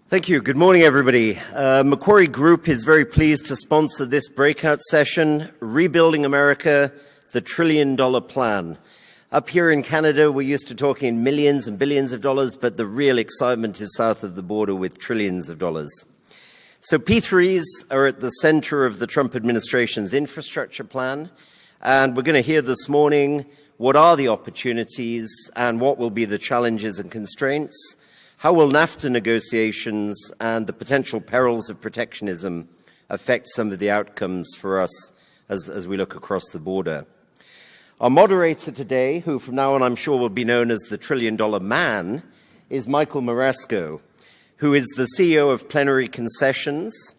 Thank you. Good morning, everybody. Macquarie Group is very pleased to sponsor this breakout session, Rebuilding America, the $1 trillion plan. Up here in Canada, we're used to talking in millions and billions of dollars, but the real excitement is south of the border with trillions of dollars. So P3s are at the center of the Trump administration's infrastructure plan, and we're going to hear this morning what are the opportunities and what will be the challenges and constraints. How will NAFTA negotiations and the potential perils of protectionism affect some of the outcomes for us as we look across the border? Our moderator today, who from now on I'm sure will be known as the $1 trillion man, is Michael Marasco, who is the CEO of Plenary Concessions,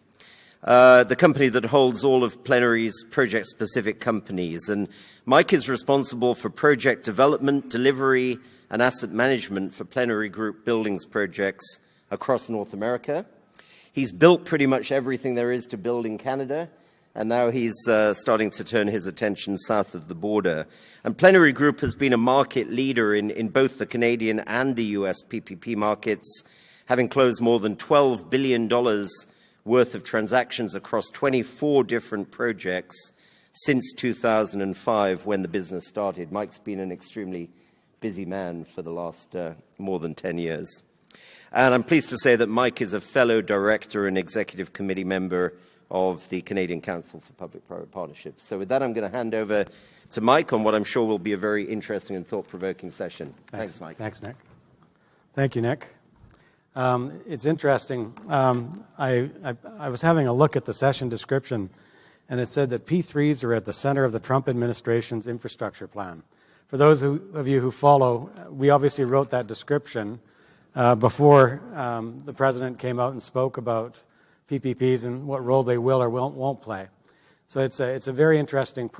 the company that holds all of Plenary's project-specific companies. And Mike is responsible for project development, delivery, and asset management for Plenary Group buildings projects across North America. He's built pretty much everything there is to build in Canada, and now he's starting to turn his attention south of the border. And Plenary Group has been a market leader in both the Canadian and the US PPP markets, having closed more than $12 billion worth of transactions across 24 different projects since 2005 when the business started. Mike's been an extremely busy man for the last more than 10 years. And I'm pleased to say that Mike is a fellow director and executive committee member of the Canadian Council for Public-Private Partnerships. So with that, I'm going to hand over to Mike on what I'm sure will be a very interesting and thought-provoking session. Thanks, Mike. Thanks, Nick. Thank you, Nick. It's interesting. I was having a look at the session description, and it said that P3s are at the center of the Trump administration's infrastructure plan. For those of you who follow, we obviously wrote that description before the president came out and spoke about PPPs and what role they will or won't play. So it's a very interesting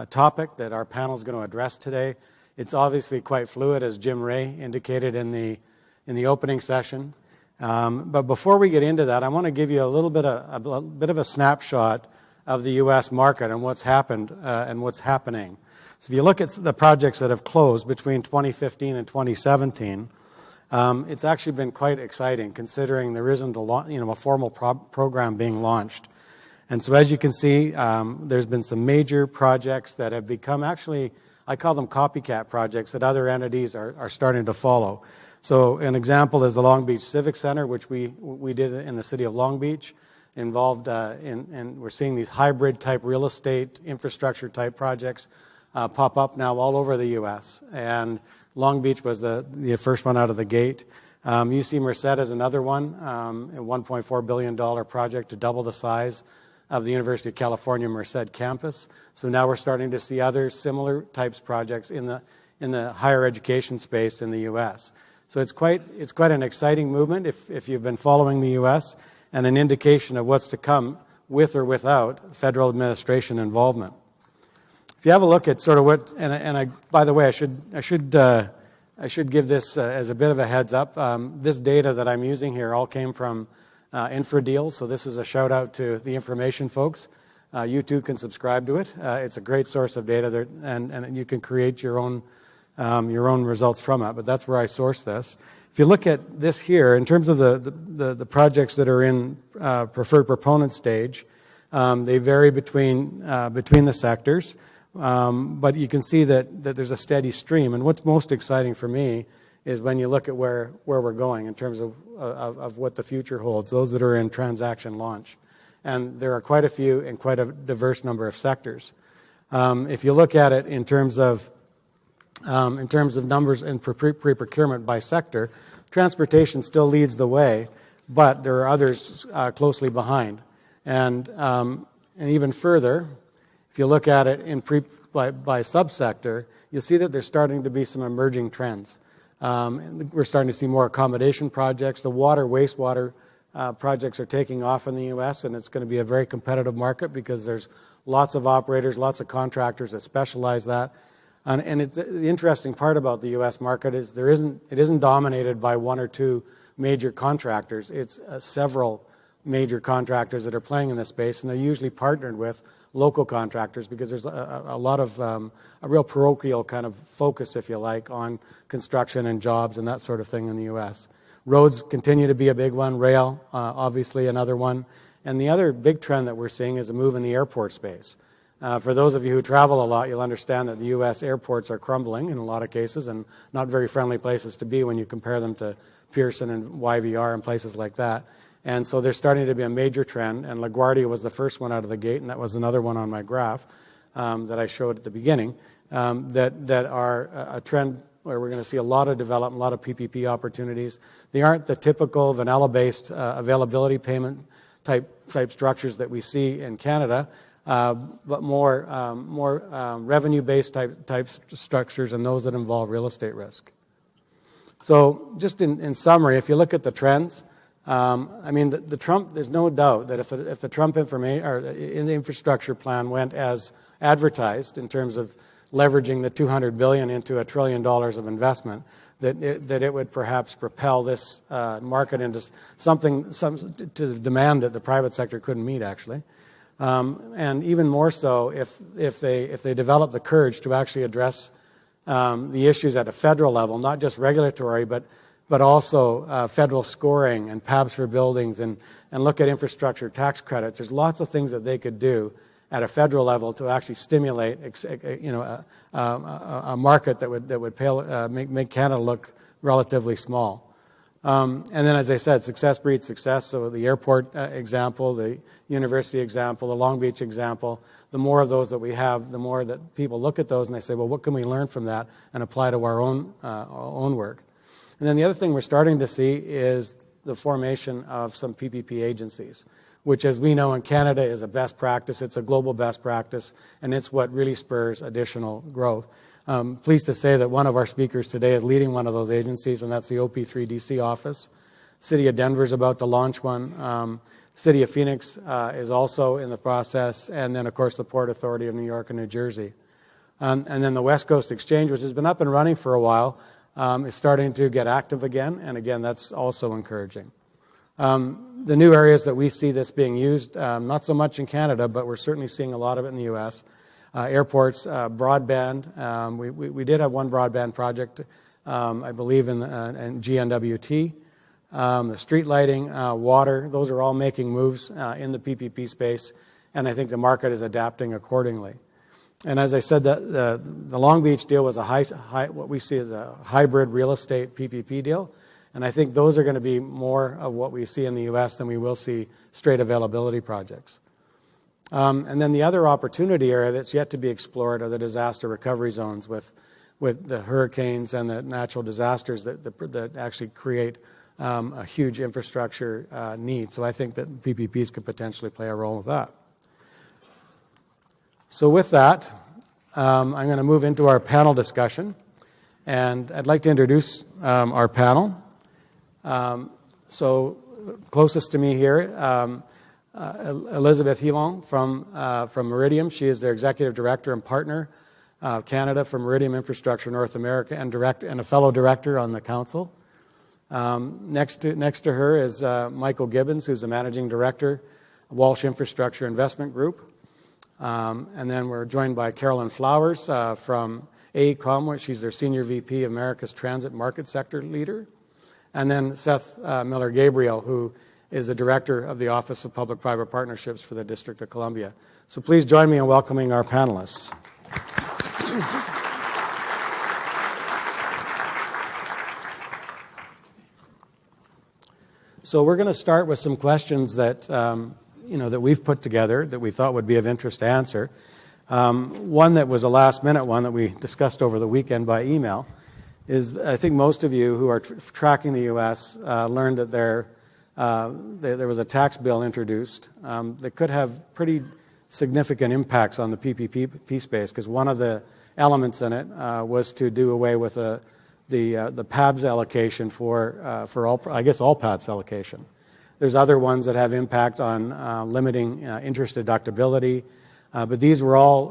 topic that our panel is going to address today. It's obviously quite fluid, as Jim Ray indicated in the opening session. But before we get into that, I want to give you a little bit of a snapshot of the U.S. market and what's happened and what's happening. So if you look at the projects that have closed between 2015 and 2017, it's actually been quite exciting considering there isn't a formal program being launched. And so as you can see, there's been some major projects that have become actually, I call them copycat projects that other entities are starting to follow. So an example is the Long Beach Civic Center, which we did in the city of Long Beach, involved and we're seeing these hybrid type real estate infrastructure type projects pop up now all over the U.S. And Long Beach was the first one out of the gate. UC Merced is another one, a $1.4 billion project to double the size of the University of California Merced campus. So now we're starting to see other similar types projects in the higher education space in the U.S. So it's quite an exciting movement if you've been following the U.S. and an indication of what's to come with or without federal administration involvement. If you have a look at sort of what, by the way, I should give this as a bit of a heads up. This data that I'm using here all came from InfraDeals, so this is a shout out to the information folks. You too can subscribe to it. It's a great source of data there, and you can create your own results from it. But that's where I source this. If you look at this here, in terms of the projects that are in preferred proponent stage, they vary between the sectors. But you can see that there's a steady stream. And what's most exciting for me is when you look at where we're going in terms of what the future holds, those that are in transaction launch. And there are quite a few and quite a diverse number of sectors. If you look at it in terms of numbers and pre-procurement by sector, transportation still leads the way, but there are others closely behind. And even further, if you look at it by subsector, you'll see that there's starting to be some emerging trends. We're starting to see more accommodation projects. The wastewater projects are taking off in the U.S., and it's going to be a very competitive market because there's lots of operators, lots of contractors that specialize that. And the interesting part about the U.S. market is it isn't dominated by one or two major contractors. It's several major contractors that are playing in this space, and they're usually partnered with local contractors because there's a lot of a real parochial kind of focus, if you like, on construction and jobs and that sort of thing in the U.S. Roads continue to be a big one. Rail, obviously, another one. And the other big trend that we're seeing is a move in the airport space. For those of you who travel a lot, you'll understand that the U.S. airports are crumbling in a lot of cases and not very friendly places to be when you compare them to Pearson and YVR and places like that. And so there's starting to be a major trend, and LaGuardia was the first one out of the gate, and that was another one on my graph that I showed at the beginning, that are a trend where we're going to see a lot of development, a lot of PPP opportunities. They aren't the typical vanilla-based availability payment type structures that we see in Canada, but more revenue-based type structures and those that involve real estate risk. So just in summary, if you look at the trends, I mean, the Trump, there's no doubt that if the Trump infrastructure plan went as advertised in terms of leveraging the $200 billion into $1 trillion of investment, that it would perhaps propel this market into something to the demand that the private sector couldn't meet, actually. And even more so if they develop the courage to actually address the issues at a federal level, not just regulatory, but also federal scoring and PABs for buildings and look at infrastructure tax credits. There's lots of things that they could do at a federal level to actually stimulate, a market that would make Canada look relatively small. And then, as I said, success breeds success. So the airport example, the university example, the Long Beach example, the more of those that we have, the more that people look at those and they say, well, what can we learn from that and apply to our own work? And then the other thing we're starting to see is the formation of some PPP agencies, which, as we know in Canada, is a best practice. It's a global best practice, and it's what really spurs additional growth. Pleased to say that one of our speakers today is leading one of those agencies, and that's the OP3DC office. City of Denver is about to launch one. City of Phoenix is also in the process, and then, of course, the Port Authority of New York and New Jersey. And then the West Coast Exchange, which has been up and running for a while, is starting to get active again, and again, that's also encouraging. The new areas that we see this being used, not so much in Canada, but we're certainly seeing a lot of it in the U.S. Airports, broadband. We did have one broadband project, I believe, in GNWT. The street lighting, water, those are all making moves in the PPP space, and I think the market is adapting accordingly. And as I said, the Long Beach deal was what we see as a hybrid real estate PPP deal. And I think those are going to be more of what we see in the U.S. than we will see straight availability projects. And then the other opportunity area that's yet to be explored are the disaster recovery zones with the hurricanes and the natural disasters that actually create a huge infrastructure need. So I think that PPPs could potentially play a role with that. So with that, I'm going to move into our panel discussion. And I'd like to introduce our panel. So closest to me here, Elisabeth Hivon from Meridiam. She is their executive director and partner, Canada for Meridiam Infrastructure North America, and a fellow director on the council. Next to her is Michael Gibbons, who's the managing director, Walsh Infrastructure Investment Group. And then we're joined by Carolyn Flowers from AECOM, where she's their senior VP, America's Transit Market Sector Leader. And then Seth Miller Gabriel, who is the director of the Office of Public-Private Partnerships for the District of Columbia. So please join me in welcoming our panelists. So we're going to start with some questions that that we've put together that we thought would be of interest to answer. One that was a last-minute one that we discussed over the weekend by email is, I think most of you who are tracking the U.S. Learned that there was a tax bill introduced that could have pretty significant impacts on the PPP space, because one of the elements in it was to do away with the PABs allocation for all PABs allocation. There's other ones that have impact on limiting interest deductibility, but these were all,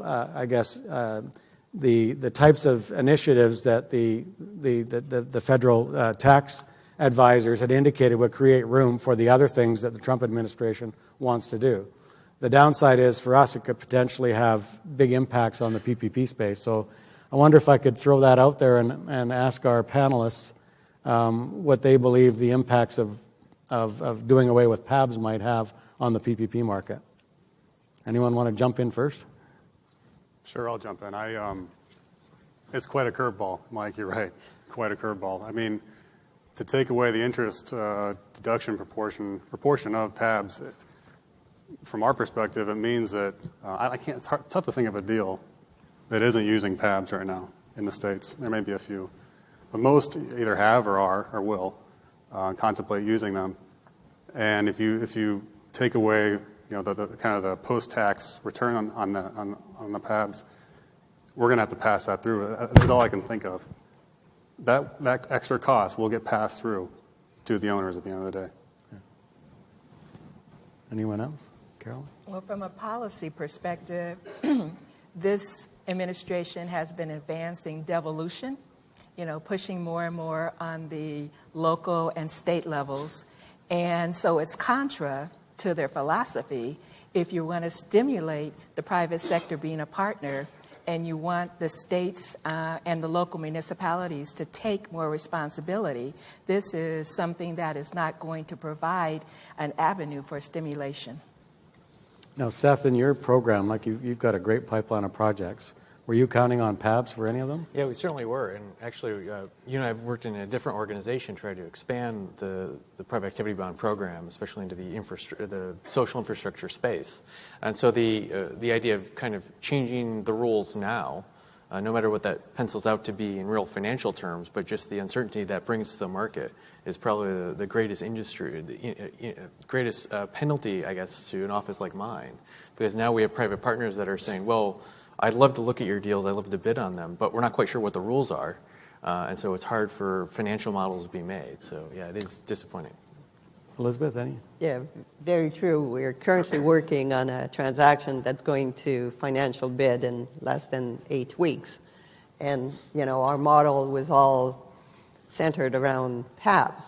the types of initiatives that the federal tax advisors had indicated would create room for the other things that the Trump administration wants to do. The downside is, for us, it could potentially have big impacts on the PPP space. So I wonder if I could throw that out there and ask our panelists what they believe the impacts of doing away with PABs might have on the PPP market. Anyone want to jump in first? Sure, I'll jump in. It's quite a curveball, Mike. You're right, quite a curveball. I mean, to take away the interest deduction proportion of PABs, from our perspective, it means that it's tough to think of a deal that isn't using PABs right now in the States. There may be a few, but most either have or are or will contemplate using them. And if you take away the kind of the post-tax return on the PABs, we're going to have to pass that through. That's all I can think of. That extra cost will get passed through to the owners at the end of the day. Yeah. Anyone else? Carolyn? Well, from a policy perspective, this administration has been advancing devolution, pushing more and more on the local and state levels. And so it's contra to their philosophy. If you want to stimulate the private sector being a partner, and you want the states and the local municipalities to take more responsibility, this is something that is not going to provide an avenue for stimulation. Now, Seth, in your program, you've got a great pipeline of projects. Were you counting on PABs for any of them? Yeah, we certainly were. And actually, you and I have worked in a different organization trying to expand the private activity bond program, especially into the social infrastructure space. And so the idea of kind of changing the rules now, no matter what that pencils out to be in real financial terms, but just the uncertainty that brings to the market is probably the greatest greatest penalty, I guess, to an office like mine. Because now we have private partners that are saying, well, I'd love to look at your deals, I'd love to bid on them, but we're not quite sure what the rules are. And so it's hard for financial models to be made. So, yeah, it is disappointing. Elisabeth, any? Yeah, very true. We're currently working on a transaction that's going to financial bid in less than 8 weeks. And, our model was all centered around PABs.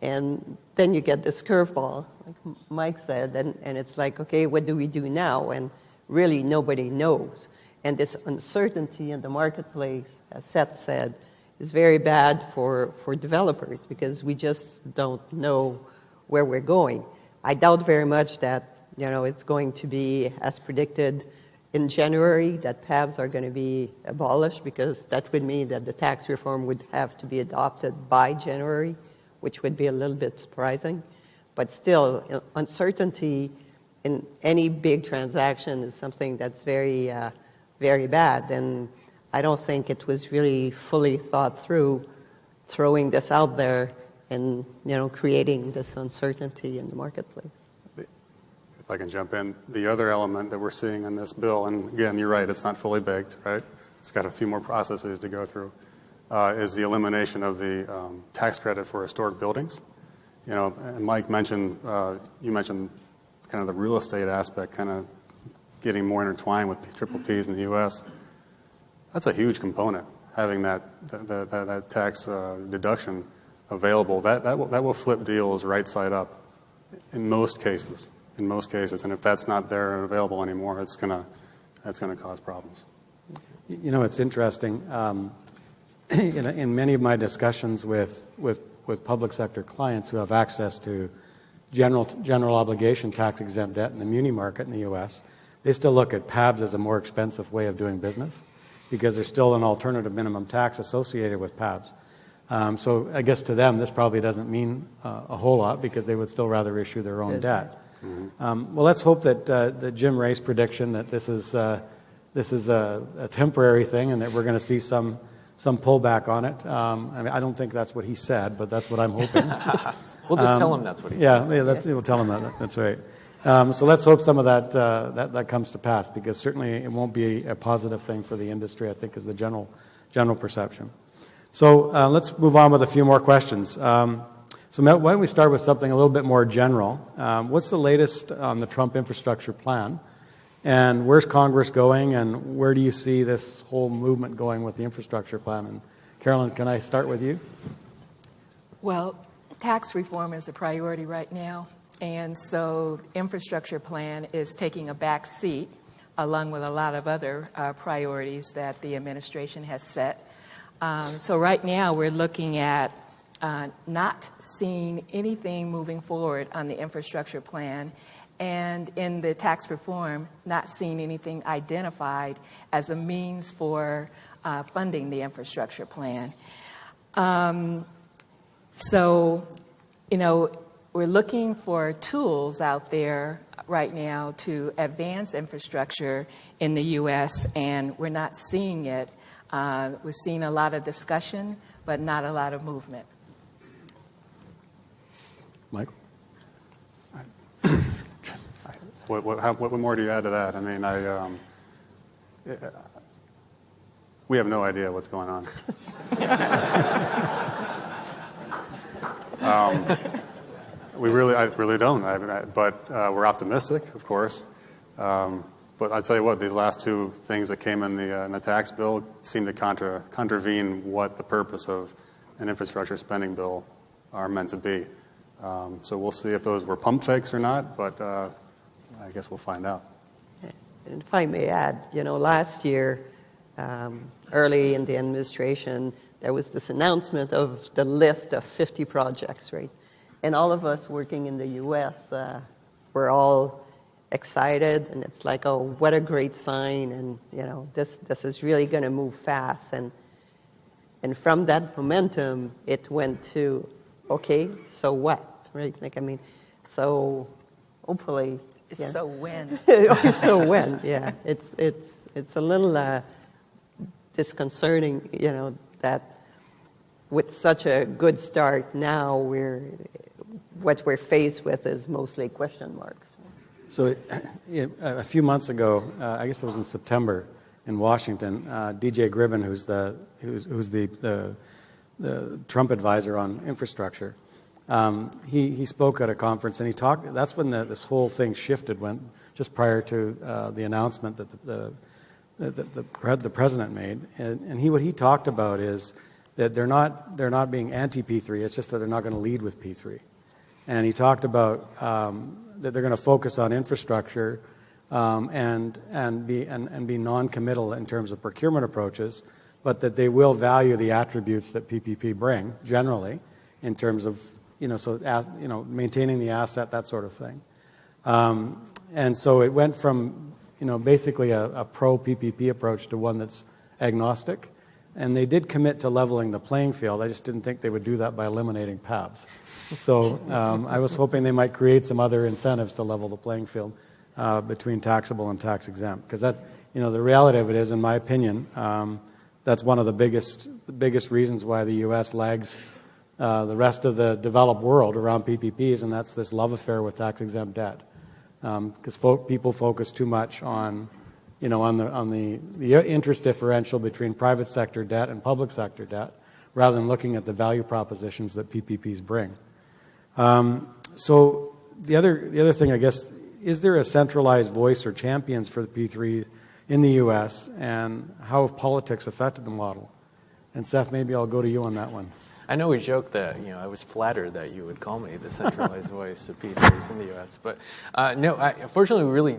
And then you get this curveball, like Mike said, and it's like, okay, what do we do now? And really nobody knows. And this uncertainty in the marketplace, as Seth said, is very bad for developers because we just don't know where we're going. I doubt very much that, it's going to be as predicted in January, that PABs are going to be abolished, because that would mean that the tax reform would have to be adopted by January, which would be a little bit surprising. But still, uncertainty in any big transaction is something that's very, very bad. And I don't think it was really fully thought through, throwing this out there and, creating this uncertainty in the marketplace. If I can jump in, the other element that we're seeing in this bill, and again, you're right, it's not fully baked, right? It's got a few more processes to go through, is the elimination of the tax credit for historic buildings. And Mike mentioned, you mentioned kind of the real estate aspect kind of getting more intertwined with triple Ps in the U.S. That's a huge component, having that tax deduction available. That will flip deals right side up in most cases. And if that's not there and available anymore, that's gonna cause problems. It's interesting. In many of my discussions with public sector clients who have access to general obligation tax exempt debt in the muni market in the U.S., they still look at PABs as a more expensive way of doing business because there's still an alternative minimum tax associated with PABs. So I guess to them this probably doesn't mean a whole lot because they would still rather issue their own debt. Mm-hmm. Well, let's hope that Jim Ray's prediction that this is a temporary thing and that we're going to see some pullback on it. I don't think that's what he said, but that's what I'm hoping. We'll just tell him that's what he said. We'll tell him that. That's right. So let's hope some of that comes to pass because certainly it won't be a positive thing for the industry, I think, is the general perception. So let's move on with a few more questions. So Matt, why don't we start with something a little bit more general? What's the latest on the Trump infrastructure plan? And where's Congress going, and where do you see this whole movement going with the infrastructure plan? And Carolyn, can I start with you? Well, tax reform is the priority right now, and so the infrastructure plan is taking a back seat along with a lot of other priorities that the administration has set. So right now we're looking at not seeing anything moving forward on the infrastructure plan, and in the tax reform, not seeing anything identified as a means for funding the infrastructure plan. So, we're looking for tools out there right now to advance infrastructure in the U.S., and we're not seeing it. We're seeing a lot of discussion, but not a lot of movement. Michael? What more do you add to that? I mean, we have no idea what's going on. I really don't. But we're optimistic, of course. But I tell you what, these last two things that came in the tax bill seem to contravene what the purpose of an infrastructure spending bill are meant to be. So we'll see if those were pump fakes or not, but I guess we'll find out. And if I may add, last year, early in the administration, there was this announcement of the list of 50 projects, right? And all of us working in the U.S. Were all excited, and it's like, oh, what a great sign, and this is really going to move fast. And from that momentum, it went to, okay, so what, right? So hopefully. Yeah. So when? So when? Yeah, it's a little disconcerting, that with such a good start now, what we're faced with is mostly question marks. So a few months ago, I guess it was in September, in Washington, DJ Gibbons, who's the Trump advisor on infrastructure, he spoke at a conference, and he talked. That's when this whole thing shifted, when just prior to the announcement that the president made, and what he talked about is that they're not being anti P3. It's just that they're not going to lead with P3, and he talked about that they're going to focus on infrastructure and be non-committal in terms of procurement approaches, but that they will value the attributes that PPP bring generally in terms of maintaining the asset, that sort of thing. And so it went from basically a pro-PPP approach to one that's agnostic. And they did commit to leveling the playing field. I just didn't think they would do that by eliminating PABs. So I was hoping they might create some other incentives to level the playing field between taxable and tax exempt. Because that's, the reality of it is, in my opinion, that's one of the biggest reasons why the U.S. lags the rest of the developed world around PPPs, and that's this love affair with tax exempt debt. Because people focus too much on the interest differential between private sector debt and public sector debt, rather than looking at the value propositions that PPPs bring. So the other thing, I guess, is there a centralized voice or champions for the P3 in the U.S., and how have politics affected the model? And Seth, maybe I'll go to you on that one. I know we joked that I was flattered that you would call me the centralized voice of P3s in the U.S., but unfortunately,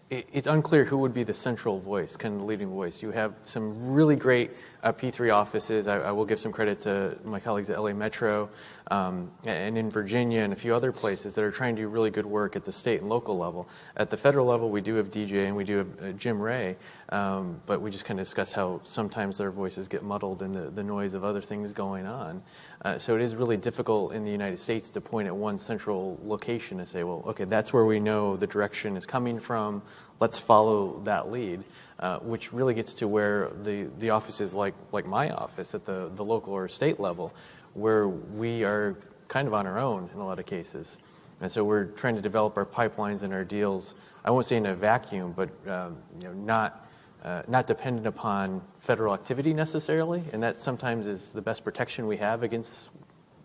it's unclear who would be the central voice, kind of the leading voice. You have some really great P3 offices. I will give some credit to my colleagues at LA Metro and in Virginia and a few other places that are trying to do really good work at the state and local level. At the federal level, we do have DJ and we do have Jim Ray, but we just kind of discuss how sometimes their voices get muddled in the noise of other things going on. So it is really difficult in the United States to point at one central location and say, well, okay, that's where we know the direction is coming from. Let's follow that lead, which really gets to where the offices like my office at the local or state level, where we are kind of on our own in a lot of cases. And so we're trying to develop our pipelines and our deals, I won't say in a vacuum, but not dependent upon federal activity necessarily, and that sometimes is the best protection we have against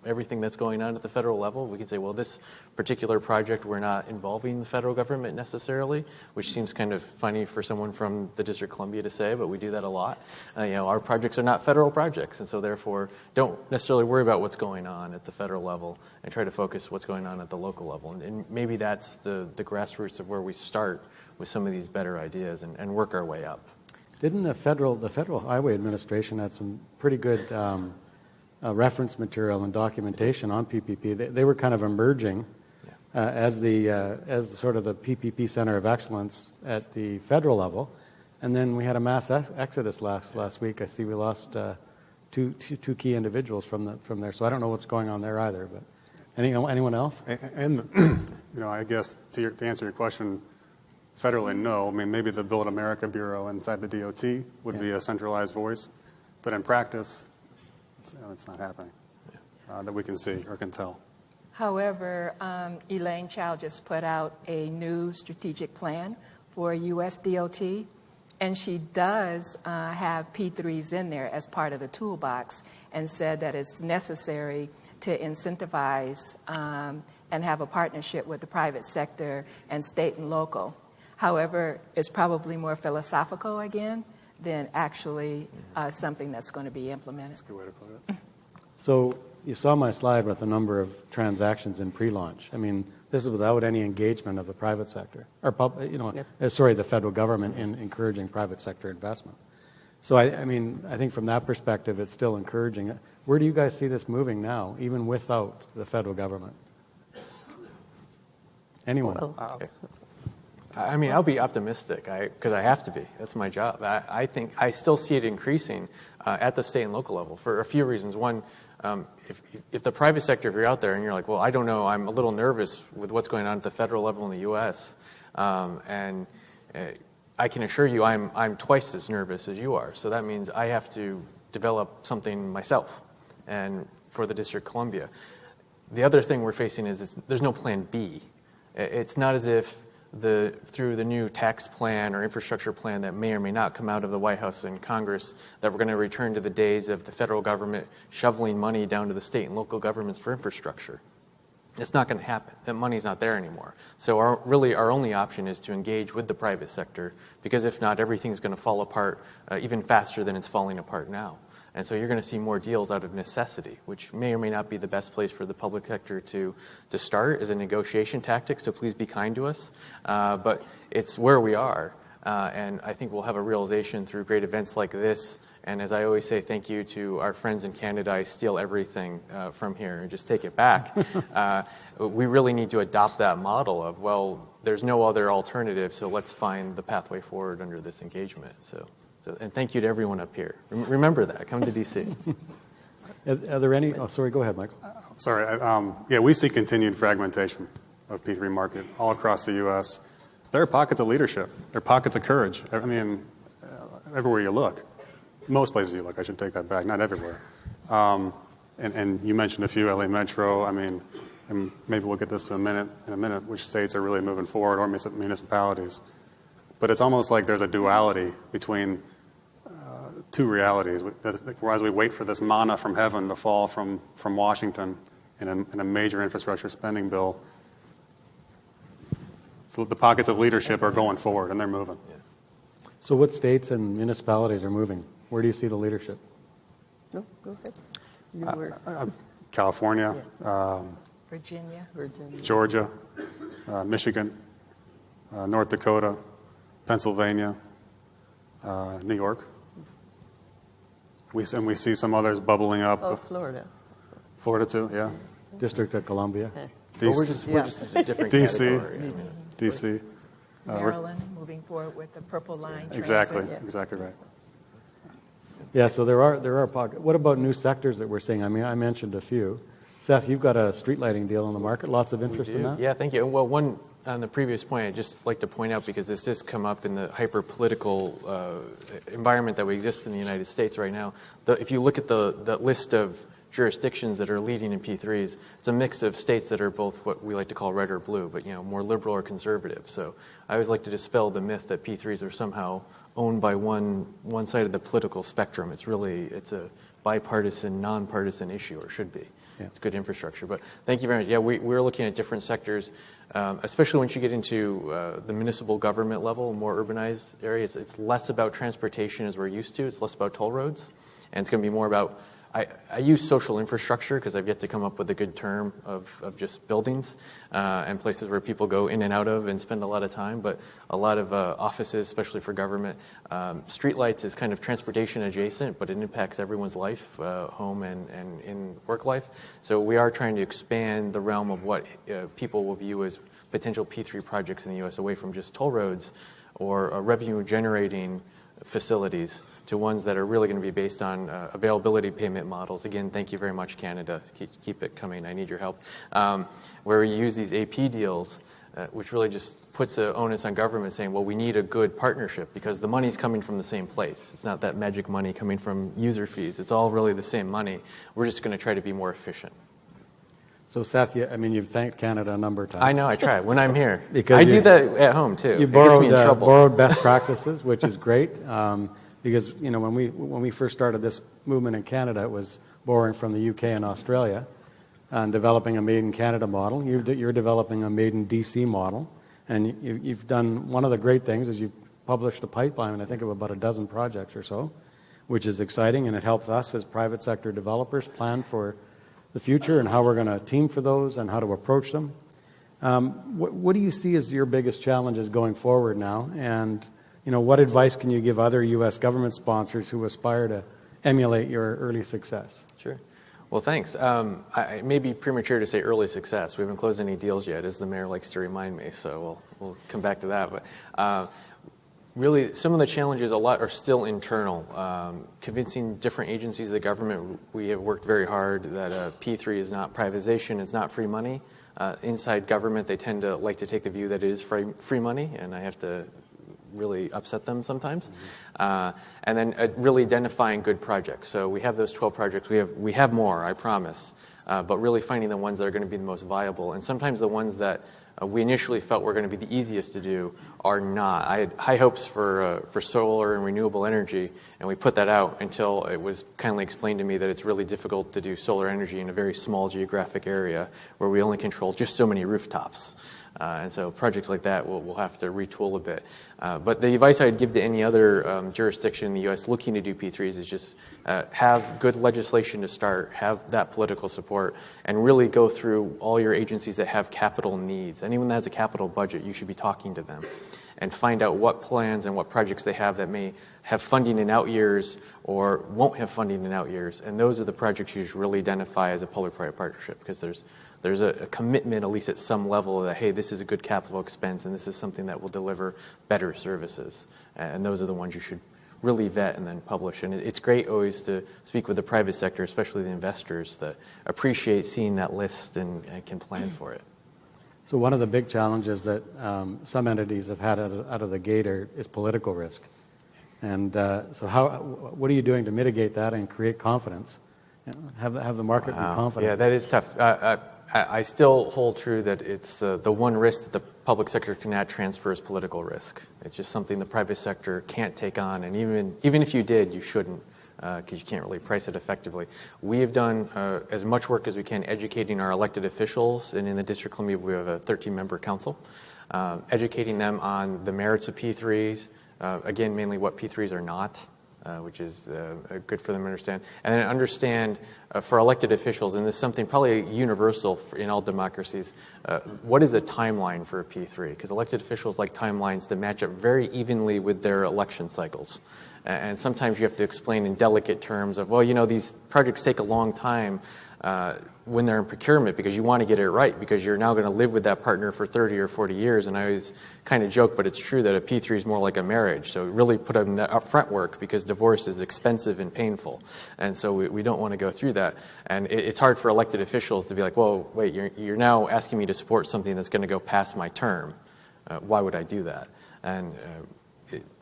everything that's going on at the federal level. We can say, well, this particular project, we're not involving the federal government necessarily, which seems kind of funny for someone from the District of Columbia to say, but we do that a lot. Our projects are not federal projects, and so therefore don't necessarily worry about what's going on at the federal level and try to focus what's going on at the local level. And maybe that's the grassroots of where we start with some of these better ideas and work our way up. Didn't the Federal Highway Administration had some pretty good reference material and documentation on PPP. They were kind of emerging as sort of the PPP center of excellence at the federal level, and then we had a mass exodus last week. I see we lost two key individuals from there. So I don't know what's going on there either. But anyone else? And I guess to answer your question, federally, no. I mean, maybe the Build America Bureau inside the DOT would be a centralized voice, but in practice, it's not happening that we can see or can tell. However, Elaine Chao just put out a new strategic plan for U.S. DOT, and she does have P3s in there as part of the toolbox, and said that it's necessary to incentivize and have a partnership with the private sector and state and local. However, it's probably more philosophical again than actually something that's going to be implemented. That's a good way to put it. So you saw my slide with the number of transactions in pre-launch. I mean, this is without any engagement of the private sector, or the federal government in encouraging private sector investment. So I think from that perspective, it's still encouraging. Where do you guys see this moving now, even without the federal government? Anyone? I mean, I'll be optimistic because I have to be. That's my job. I think I still see it increasing at the state and local level for a few reasons. One, if the private sector, if you're out there and you're like, well, I don't know, I'm a little nervous with what's going on at the federal level in the U.S., and I can assure you I'm twice as nervous as you are. So that means I have to develop something myself and for the District of Columbia. The other thing we're facing is there's no plan B. It's not as if through the new tax plan or infrastructure plan that may or may not come out of the White House and Congress, that we're going to return to the days of the federal government shoveling money down to the state and local governments for infrastructure. It's not going to happen. That money's not there anymore. So our only option is to engage with the private sector, because if not, everything's going to fall apart even faster than it's falling apart now. And so you're going to see more deals out of necessity, which may or may not be the best place for the public sector to start as a negotiation tactic, so please be kind to us. But it's where we are, and I think we'll have a realization through great events like this. And as I always say, thank you to our friends in Canada. I steal everything from here and just take it back. We really need to adopt that model of, well, there's no other alternative, so let's find the pathway forward under this engagement. So, and thank you to everyone up here. Remember that. Come to D.C. Are there any? Oh, sorry. Go ahead, Michael. Sorry. We see continued fragmentation of P3 market all across the U.S. There are pockets of leadership. There are pockets of courage. I mean, everywhere you look. Most places you look. I should take that back. Not everywhere. And you mentioned a few, LA Metro. I mean, and maybe we'll get this in a minute, which states are really moving forward, or municipalities. But it's almost like there's a duality between two realities. As we wait for this manna from heaven to fall from Washington in a major infrastructure spending bill, so the pockets of leadership are going forward, and they're moving. So what states and municipalities are moving? Where do you see the leadership? No, go ahead. You were California, Virginia, Georgia, Michigan, North Dakota, Pennsylvania, New York. We see some others bubbling up. Oh, Florida. Florida too, yeah. District of Columbia. Well, we're just a different category. DC. Maryland, moving forward with the Purple Line transit. Exactly right. Yeah, so there are pockets. What about new sectors that we're seeing? I mean, I mentioned a few. Seth, you've got a street lighting deal in the market. Lots of interest in that? Yeah, thank you. Well, one on the previous point, I'd just like to point out, because this has come up in the hyper-political environment that we exist in the United States right now. If you look at the list of jurisdictions that are leading in P3s, it's a mix of states that are both what we like to call red or blue, but more liberal or conservative. So I always like to dispel the myth that P3s are somehow owned by one side of the political spectrum. It's a bipartisan, nonpartisan issue, or should be. Yeah. It's good infrastructure. But thank you very much. Yeah, we're looking at different sectors, especially once you get into the municipal government level, more urbanized areas. It's less about transportation as we're used to. It's less about toll roads. And it's going to be more about I use social infrastructure because I've yet to come up with a good term of just buildings and places where people go in and out of and spend a lot of time, but a lot of offices, especially for government. Streetlights is kind of transportation adjacent, but it impacts everyone's life, home and in work life. So we are trying to expand the realm of what people will view as potential P3 projects in the U.S. away from just toll roads or revenue-generating facilities to ones that are really going to be based on availability payment models. Again, thank you very much, Canada. Keep it coming. I need your help. Where we use these AP deals, which really just puts the onus on government saying, well, we need a good partnership because the money's coming from the same place. It's not that magic money coming from user fees. It's all really the same money. We're just going to try to be more efficient. So, Seth, you've thanked Canada a number of times. I know, I try when I'm here. Because I do that at home, too. You It gets me in trouble. borrowed best practices, which is great. Because, when we first started this movement in Canada, it was borrowing from the UK and Australia and developing a Made in Canada model. You're developing a Made in DC model. And you've done one of the great things is you've published a pipeline, I think, of about a dozen projects or so, which is exciting, and it helps us as private sector developers plan for the future and how we're going to team for those and how to approach them. What do you see as your biggest challenges going forward now? And what advice can you give other U.S. government sponsors who aspire to emulate your early success? Sure. Well, thanks. It may be premature to say early success. We haven't closed any deals yet, as the mayor likes to remind me, so we'll come back to that. But really, some of the challenges, a lot are still internal. Convincing different agencies of the government, we have worked very hard that P3 is not privatization, it's not free money. Inside government, they tend to like to take the view that it is free money, and I have to really upset them sometimes. And then really identifying good projects. So we have those 12 projects. We have more, I promise. But really finding the ones that are going to be the most viable. And sometimes the ones that we initially felt were going to be the easiest to do are not. I had high hopes for solar and renewable energy, and we put that out until it was kindly explained to me that it's really difficult to do solar energy in a very small geographic area where we only control just so many rooftops. And so projects like that we'll have to retool a bit. But the advice I'd give to any other jurisdiction in the U.S. looking to do P3s is just have good legislation to start, have that political support, and really go through all your agencies that have capital needs. Anyone that has a capital budget, you should be talking to them and find out what plans and what projects they have that may have funding in out years or won't have funding in out years. And those are the projects you should really identify as a public-private partnership, because there's a commitment, at least at some level, that, hey, this is a good capital expense and this is something that will deliver better services. And those are the ones you should really vet and then publish. And it's great always to speak with the private sector, especially the investors, that appreciate seeing that list and can plan for it. So one of the big challenges that some entities have had out of the gate is political risk. And so what are you doing to mitigate that and create confidence? Have the market be confident? Yeah, that is tough. I still hold true that it's the one risk that the public sector cannot transfer is political risk. It's just something the private sector can't take on, and even if you did, you shouldn't, because you can't really price it effectively. We have done as much work as we can educating our elected officials, and in the District of Columbia we have a 13-member council, educating them on the merits of P3s, again, mainly what P3s are not, which is good for them to understand. And then understand for elected officials, and this is something probably universal in all democracies, what is a timeline for a P3? Because elected officials like timelines that match up very evenly with their election cycles. And sometimes you have to explain in delicate terms of, well, these projects take a long time when they're in procurement because you want to get it right, because you're now going to live with that partner for 30 or 40 years. And I always kind of joke, but it's true that a P3 is more like a marriage. So really put in that upfront work, because divorce is expensive and painful. And so we don't want to go through that. And it's hard for elected officials to be like, well, wait, you're now asking me to support something that's going to go past my term. Why would I do that? And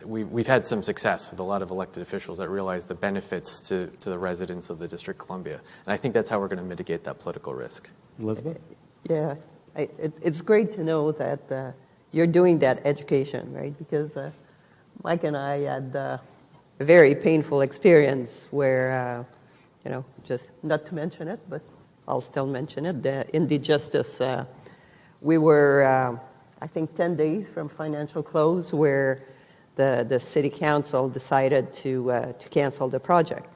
we've had some success with a lot of elected officials that realize the benefits to the residents of the District of Columbia. And I think that's how we're going to mitigate that political risk. Elisabeth? Yeah, it's great to know that you're doing that education, right? Because Mike and I had a very painful experience where, just not to mention it, but I'll still mention it, in the Justice, we were, I think, 10 days from financial close where the city council decided to cancel the project.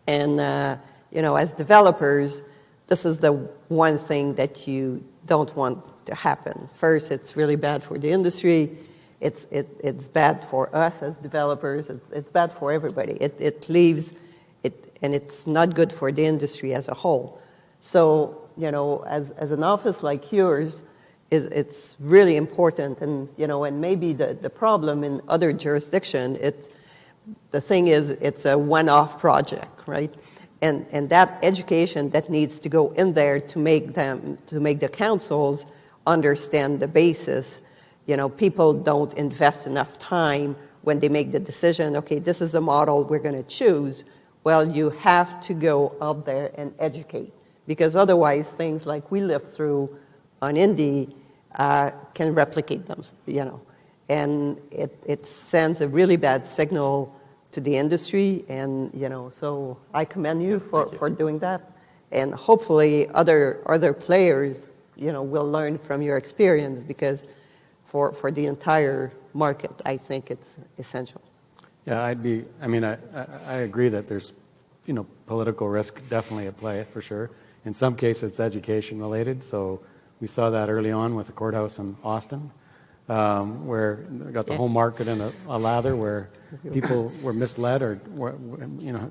And, as developers, this is the one thing that you don't want to happen. First, it's really bad for the industry. It's bad for us as developers. It's bad for everybody. It leaves it, and it's not good for the industry as a whole. So, as an office like yours, it's really important. And, and maybe the problem in other jurisdictions, the thing is, it's a one-off project, right? And that education that needs to go in there to make the councils understand the basis. People don't invest enough time when they make the decision, okay, this is the model we're going to choose. Well, you have to go out there and educate, because otherwise things like we lived through on Indy can replicate them, and it sends a really bad signal to the industry, and so I commend you for doing that, and hopefully other players will learn from your experience, because for the entire market, I think it's essential. Yeah, I agree that there's political risk definitely at play for sure. In some cases, it's education related. So we saw that early on with the courthouse in Austin, where they got the home market in a lather, where people were misled or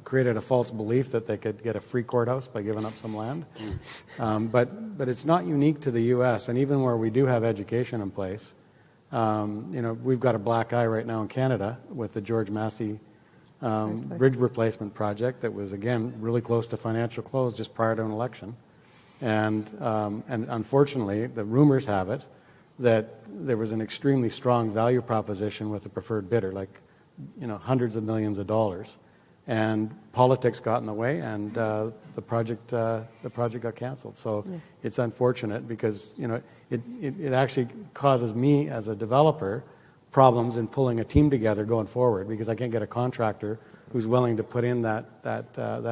created a false belief that they could get a free courthouse by giving up some land. But it's not unique to the U.S. And even where we do have education in place, we've got a black eye right now in Canada with the George Massey bridge replacement project that was, again, really close to financial close just prior to an election. And unfortunately, the rumors have it that there was an extremely strong value proposition with the preferred bidder, like hundreds of millions of dollars, and politics got in the way, and the project got canceled. So it's unfortunate, because it actually causes me as a developer problems in pulling a team together going forward, because I can't get a contractor who's willing to put in that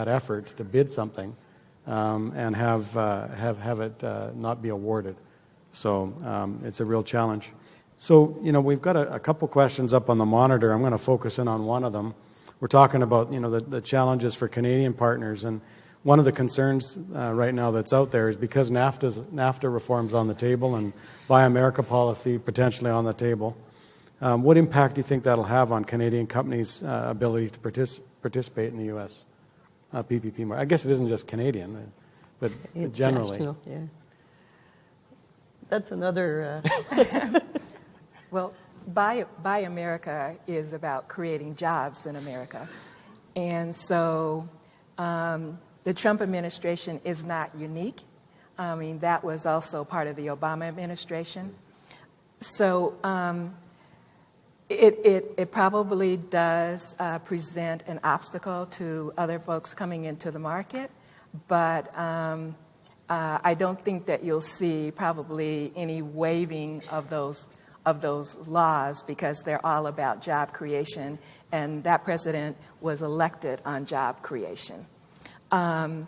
effort to bid something and have it not be awarded. So it's a real challenge. So we've got a couple questions up on the monitor. I'm going to focus in on one of them. We're talking about the challenges for Canadian partners, and one of the concerns right now that's out there is because NAFTA reforms on the table and Buy America policy potentially on the table. What impact do you think that'll have on Canadian companies' ability to participate in the U.S. PPP market? I guess it isn't just Canadian, but generally. Yeah. That's another... Well, Buy America is about creating jobs in America. And so the Trump administration is not unique. I mean, that was also part of the Obama administration. So it probably does present an obstacle to other folks coming into the market, but I don't think that you'll see probably any waiving of those laws, because they're all about job creation, and that president was elected on job creation. And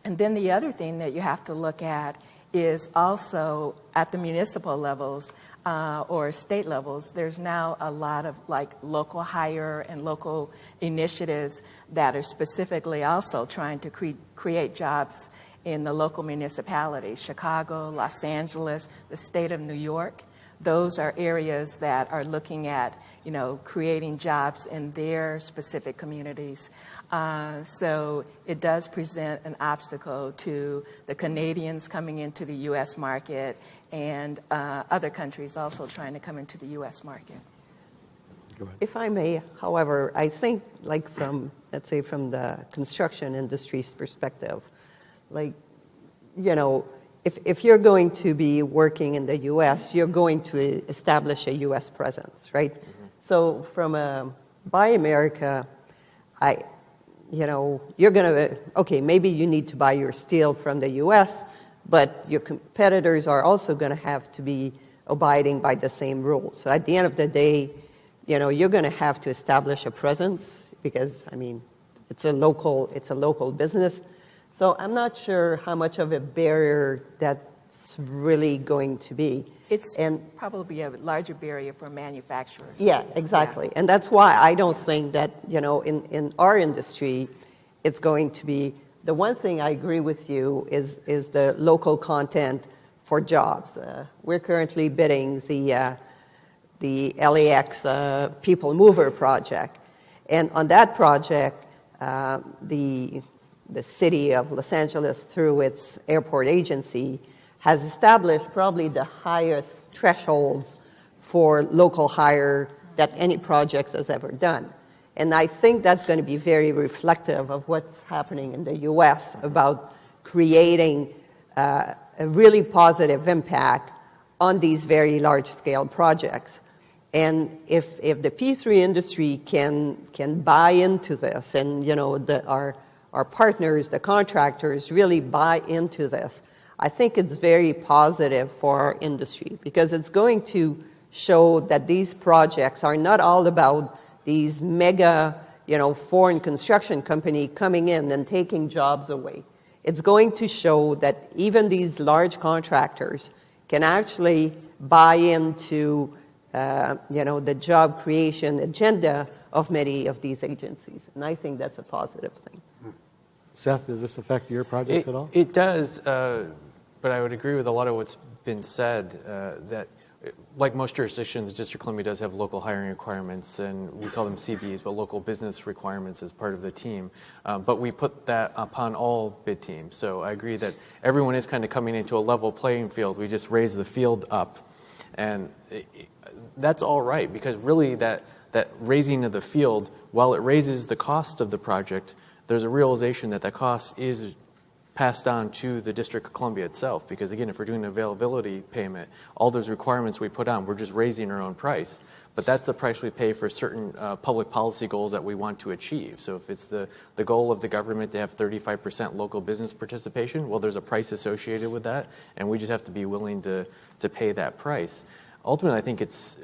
then the other thing that you have to look at is also at the municipal levels or state levels, there's now a lot of local hire and local initiatives that are specifically also trying to create jobs in the local municipalities, Chicago, Los Angeles, the state of New York. Those are areas that are looking at, creating jobs in their specific communities. So it does present an obstacle to the Canadians coming into the U.S. market and other countries also trying to come into the U.S. market. Go ahead. If I may, however, I think from the construction industry's perspective, if you're going to be working in the U.S., you're going to establish a U.S. presence, right? Mm-hmm. So from a Buy America, you're going to, maybe you need to buy your steel from the U.S., but your competitors are also going to have to be abiding by the same rules. So at the end of the day, you're going to have to establish a presence, because, it's a local business. So I'm not sure how much of a barrier that's really going to be. It's probably a larger barrier for manufacturers. Yeah, exactly. Yeah. And that's why I don't think that, in our industry, it's going to be, the one thing I agree with you is the local content for jobs. We're currently bidding the LAX People Mover project. And on that project, the city of Los Angeles, through its airport agency, has established probably the highest thresholds for local hire that any project has ever done. And I think that's going to be very reflective of what's happening in the U.S. about creating a really positive impact on these very large-scale projects. And if the P3 industry can buy into this, and our partners, the contractors, really buy into this, I think it's very positive for our industry, because it's going to show that these projects are not all about these mega, foreign construction company coming in and taking jobs away. It's going to show that even these large contractors can actually buy into the job creation agenda of many of these agencies. And I think that's a positive thing. Seth, does this affect your projects at all? It does, but I would agree with a lot of what's been said, that like most jurisdictions, District of Columbia does have local hiring requirements, and we call them CBs, but local business requirements as part of the team. But we put that upon all bid teams. So I agree that everyone is kind of coming into a level playing field. We just raise the field up. And that's all right, because really that raising of the field, while it raises the cost of the project, there's a realization that cost is passed on to the District of Columbia itself, because again, if we're doing an availability payment, all those requirements we put on, we're just raising our own price. But that's the price we pay for certain public policy goals that we want to achieve. So if it's the goal of the government to have 35% local business participation, well, there's a price associated with that, and we just have to be willing to pay that price. Ultimately, I think it's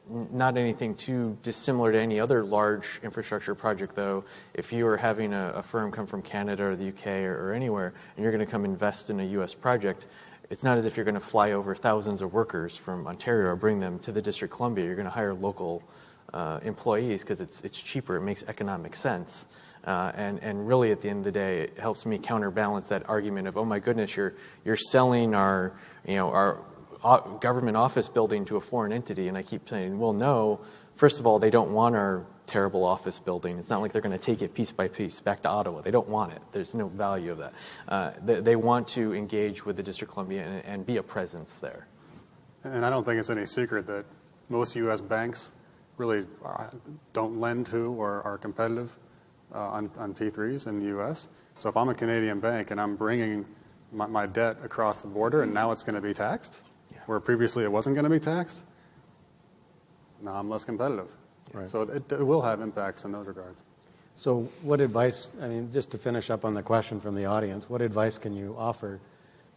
not anything too dissimilar to any other large infrastructure project, though. If you are having a firm come from Canada or the UK or anywhere, and you're going to come invest in a U.S. project, it's not as if you're going to fly over thousands of workers from Ontario or bring them to the District of Columbia. You're going to hire local employees because it's cheaper. It makes economic sense. And really, at the end of the day, it helps me counterbalance that argument of, oh my goodness, you're selling our government office building to a foreign entity. And I keep saying, well, no. First of all, they don't want our terrible office building. It's not like they're going to take it piece by piece back to Ottawa. They don't want it. There's no value of that. They want to engage with the District of Columbia and be a presence there. And I don't think it's any secret that most U.S. banks really don't lend to or are competitive on P3s in the U.S. So if I'm a Canadian bank and I'm bringing my debt across the border and now it's going to be taxed, where previously it wasn't going to be taxed, now I'm less competitive. Right. So it will have impacts in those regards. So what advice, just to finish up on the question from the audience, what advice can you offer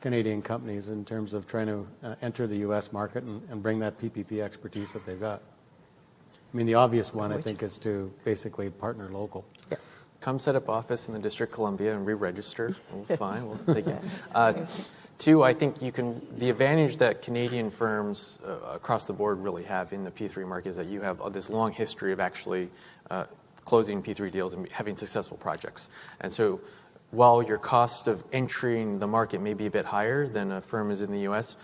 Canadian companies in terms of trying to enter the U.S. market and bring that PPP expertise that they've got? The obvious one, I think, is to basically partner local. Yeah. Come set up office in the District of Columbia and re-register. Well, fine, we'll take it. Two, I think the advantage that Canadian firms across the board really have in the P3 market is that you have this long history of actually closing P3 deals and having successful projects. And so while your cost of entering the market may be a bit higher than a firm is in the U.S.,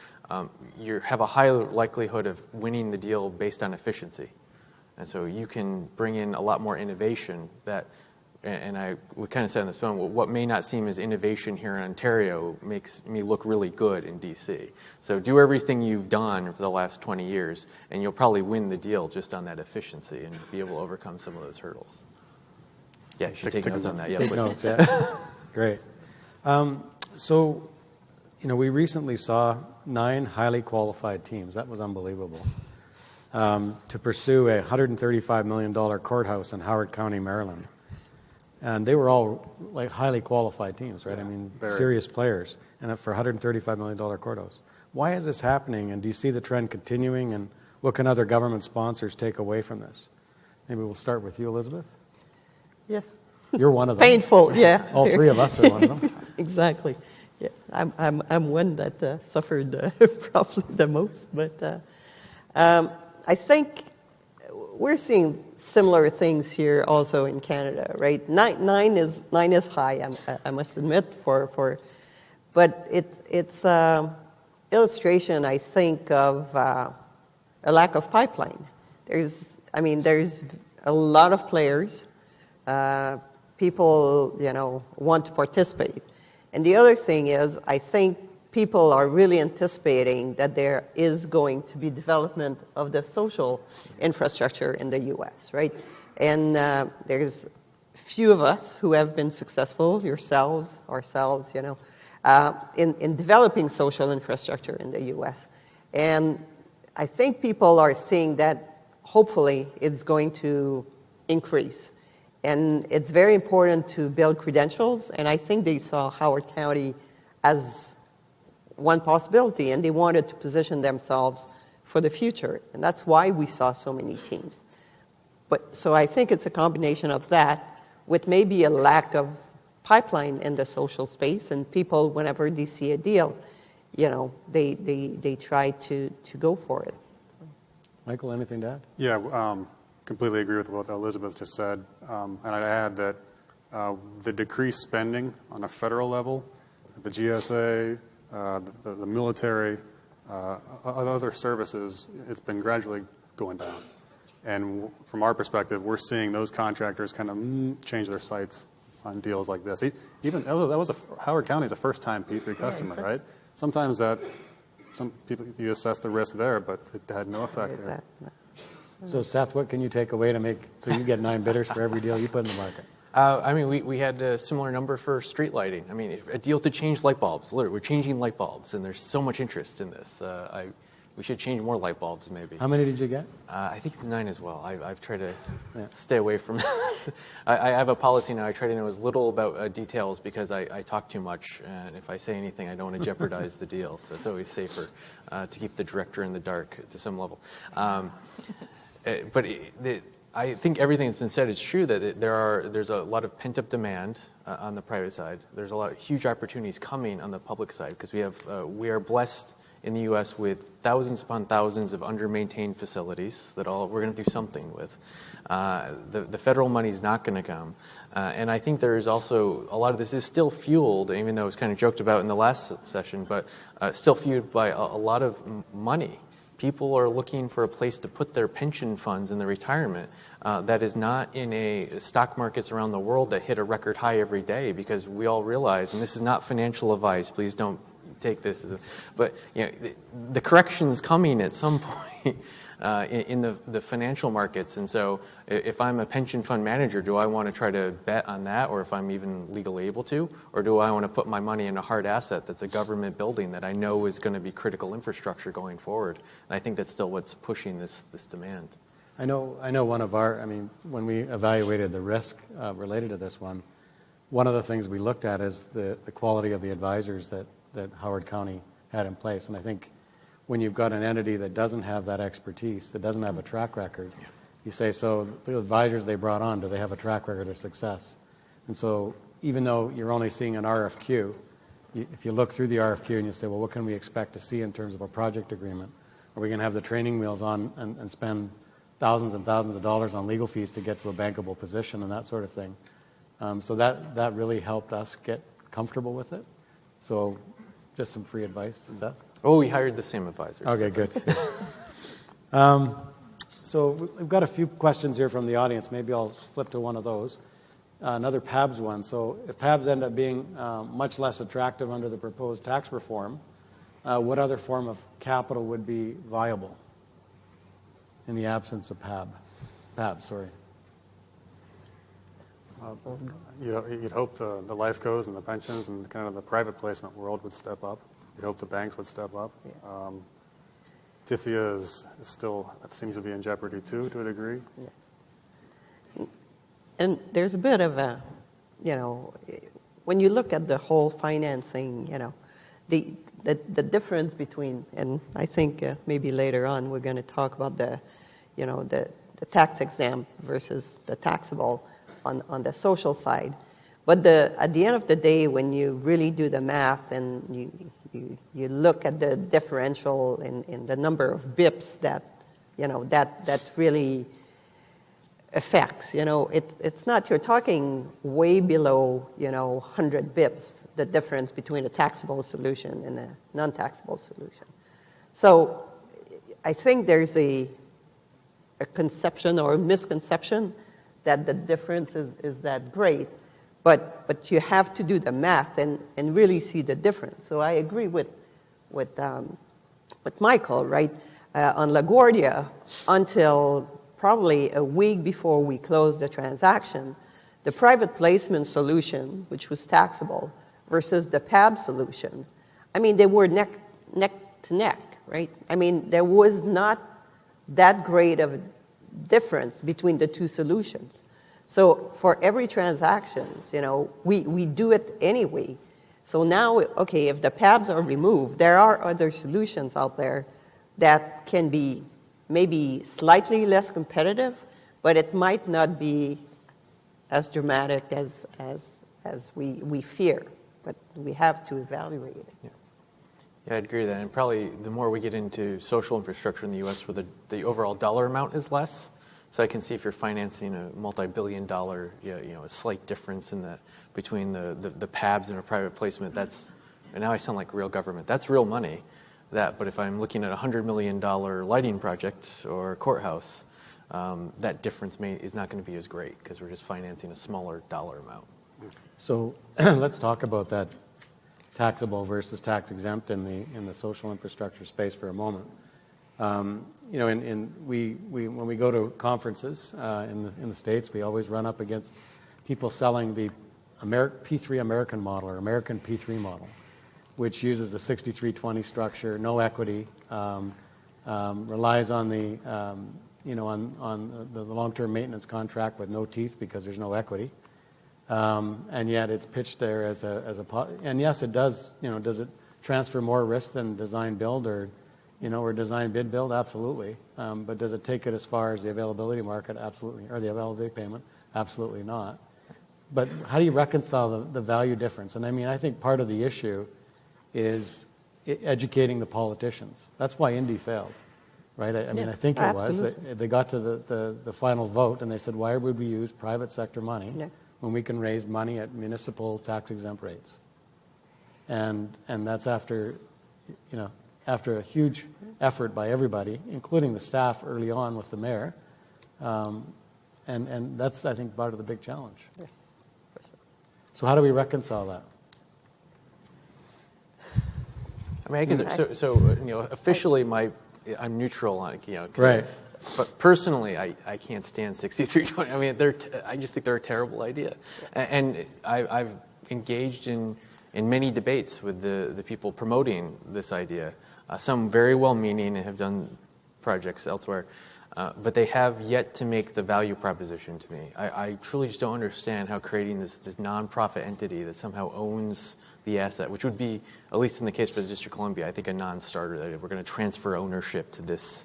you have a higher likelihood of winning the deal based on efficiency. And so you can bring in a lot more innovation that, and we kind of said on this phone, what may not seem as innovation here in Ontario makes me look really good in D.C. So do everything you've done for the last 20 years, and you'll probably win the deal just on that efficiency and be able to overcome some of those hurdles. Yeah, you should take notes on that. Yeah, take notes, yeah. Great. So, we recently saw 9 highly qualified teams. That was unbelievable. To pursue a $135 million courthouse in Howard County, Maryland. And they were all highly qualified teams, right? Yeah, serious players, and for $135 million courthouse. Why is this happening, and do you see the trend continuing, and what can other government sponsors take away from this? Maybe we'll start with you, Elisabeth. Yes. You're one of them. Painful, yeah. All 3 of us are one of them. Exactly. Yeah, I'm one that suffered probably the most, but I think we're seeing similar things here also in Canada, right? Nine is high, I must admit, but it's illustration, I think, of a lack of pipeline. There's a lot of players. People, want to participate. And the other thing is, I think people are really anticipating that there is going to be development of the social infrastructure in the U.S., right? And there's few of us who have been successful, ourselves, in developing social infrastructure in the U.S. And I think people are seeing that hopefully it's going to increase. And it's very important to build credentials, and I think they saw Howard County as one possibility, and they wanted to position themselves for the future. And that's why we saw so many teams. So I think it's a combination of that with maybe a lack of pipeline in the social space, and people, whenever they see a deal, they try to go for it. Michael, anything to add? Yeah, completely agree with what Elisabeth just said. And I'd add that the decreased spending on a federal level, the GSA, the military, other services, it's been gradually going down. And from our perspective, we're seeing those contractors kind of change their sights on deals like this. Even Howard County is a first-time P3 customer, right? Sometimes some people, you assess the risk there, but it had no effect there. So Seth, what can you take away so you get 9 bidders for every deal you put in the market? We had a similar number for street lighting. A deal to change light bulbs. Literally, we're changing light bulbs, and there's so much interest in this. We should change more light bulbs, maybe. How many did you get? I think it's 9 as well. I've tried to stay away from I have a policy now. I try to know as little about details because I talk too much, and if I say anything, I don't want to jeopardize the deal. So it's always safer to keep the director in the dark to some level. But I think everything that's been said is true, that there's a lot of pent-up demand on the private side. There's a lot of huge opportunities coming on the public side because we are blessed in the U.S. with thousands upon thousands of under-maintained facilities that we're going to do something with. The federal money is not going to come. And I think there is also, a lot of this is still fueled, even though it was kind of joked about in the last session, but still fueled by a lot of money. People are looking for a place to put their pension funds in their retirement that is not in a stock markets around the world that hit a record high every day, because we all realize, and this is not financial advice, please don't take this but the correction's coming at some point in the financial markets. And so if I'm a pension fund manager, do I want to try to bet on that, or if I'm even legally able to, or do I want to put my money in a hard asset that's a government building that I know is going to be critical infrastructure going forward? And I think that's still what's pushing this demand. I know when we evaluated the risk related to this one of the things we looked at is the quality of the advisors that Howard County had in place. And I think when you've got an entity that doesn't have that expertise, that doesn't have a track record, you say, so the advisors they brought on, do they have a track record of success? And so even though you're only seeing an RFQ, if you look through the RFQ and you say, well, what can we expect to see in terms of a project agreement? Are we going to have the training wheels on and spend thousands and thousands of dollars on legal fees to get to a bankable position and that sort of thing? So that really helped us get comfortable with it. So just some free advice. Is that? Oh, we hired the same advisors. Okay, good. So we've got a few questions here from the audience. Maybe I'll flip to one of those. Another PABS one. So if PABS end up being much less attractive under the proposed tax reform, what other form of capital would be viable in the absence of PABS, sorry. You'd hope the life goes and the pensions and kind of the private placement world would step up. You'd hope the banks would step up. Yeah. TIFIA is still, seems to be in jeopardy too, to a degree. Yeah. And there's a bit of a, when you look at the whole financing, the difference between, and I think maybe later on we're going to talk about the tax exempt versus the taxable on the social side. But at the end of the day, when you really do the math and you look at the differential in the number of BIPs that really effects. It's not, you're talking way below, 100 bips, the difference between a taxable solution and a non-taxable solution. So I think there's a conception or a misconception that the difference is that great, but you have to do the math and really see the difference. So I agree with Michael, right? On LaGuardia, until probably a week before we closed the transaction, the private placement solution, which was taxable, versus the PAB solution, I mean, they were neck to neck, right? I mean, there was not that great of a difference between the two solutions. So for every transaction, we do it anyway. So now, okay, if the PABs are removed, there are other solutions out there that can be maybe slightly less competitive, but it might not be as dramatic as we fear. But we have to evaluate it. Yeah, I'd agree with that. And probably the more we get into social infrastructure in the U.S. where the overall dollar amount is less, so I can see if you're financing a multi-billion-dollar, a slight difference in between the PABs and a private placement. And now I sound like real government. That's real money. But if I'm looking at a $100 million lighting project or a courthouse, that difference is not going to be as great because we're just financing a smaller dollar amount. So let's talk about that taxable versus tax exempt in the social infrastructure space for a moment. When we go to conferences in the States, we always run up against people selling the P3 American model or American P3 model, which uses the 6320 structure, no equity, relies on the on the long-term maintenance contract with no teeth because there's no equity. And yet it's pitched there as and yes, it does. Does it transfer more risk than design build or design bid build? Absolutely. But does it take it as far as the availability market? Absolutely. Or the availability payment? Absolutely not. But how do you reconcile the value difference? And I think part of the issue is educating the politicians. That's why Indy failed, right? I think it was. They got to the final vote and they said, why would we use private sector money when we can raise money at municipal tax-exempt rates? And that's after a huge effort by everybody, including the staff early on with the mayor. And that's, I think, part of the big challenge. Yes. So how do we reconcile that? I guess officially I'm neutral on right. But personally, I can't stand 6320. I just think they're a terrible idea. And I've engaged in many debates with the people promoting this idea. Some very well-meaning and have done projects elsewhere, but they have yet to make the value proposition to me. I truly just don't understand how creating this nonprofit entity that somehow owns the asset, which would be, at least in the case for the District of Columbia, I think a non-starter, that we're going to transfer ownership to this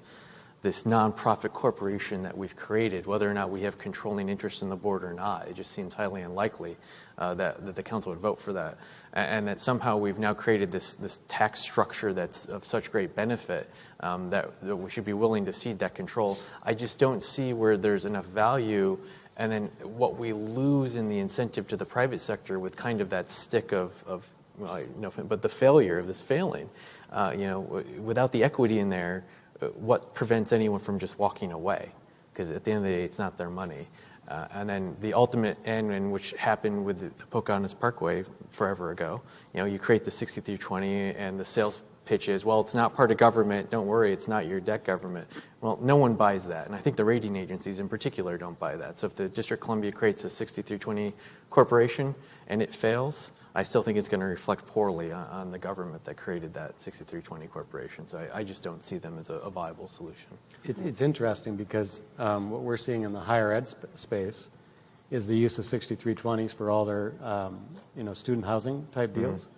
nonprofit corporation that we've created, whether or not we have controlling interest in the board or not. It just seems highly unlikely that the council would vote for that. And that somehow we've now created this tax structure that's of such great benefit that we should be willing to cede that control. I just don't see where there's enough value, and then what we lose in the incentive to the private sector with kind of that stick but the failure of this failing. Without the equity in there, what prevents anyone from just walking away? Because at the end of the day, it's not their money. And then the ultimate end, which happened with the Pocahontas Parkway forever ago, you create the 6320 and the sales pitch is, well, it's not part of government, don't worry, it's not your debt government. Well, no one buys that, and I think the rating agencies in particular don't buy that. So if the District of Columbia creates a 6320 corporation and it fails, I still think it's going to reflect poorly on the government that created that 6320 corporation. So I just don't see them as a viable solution. It's interesting because what we're seeing in the higher ed space is the use of 6320s for all their student housing type deals. Mm-hmm.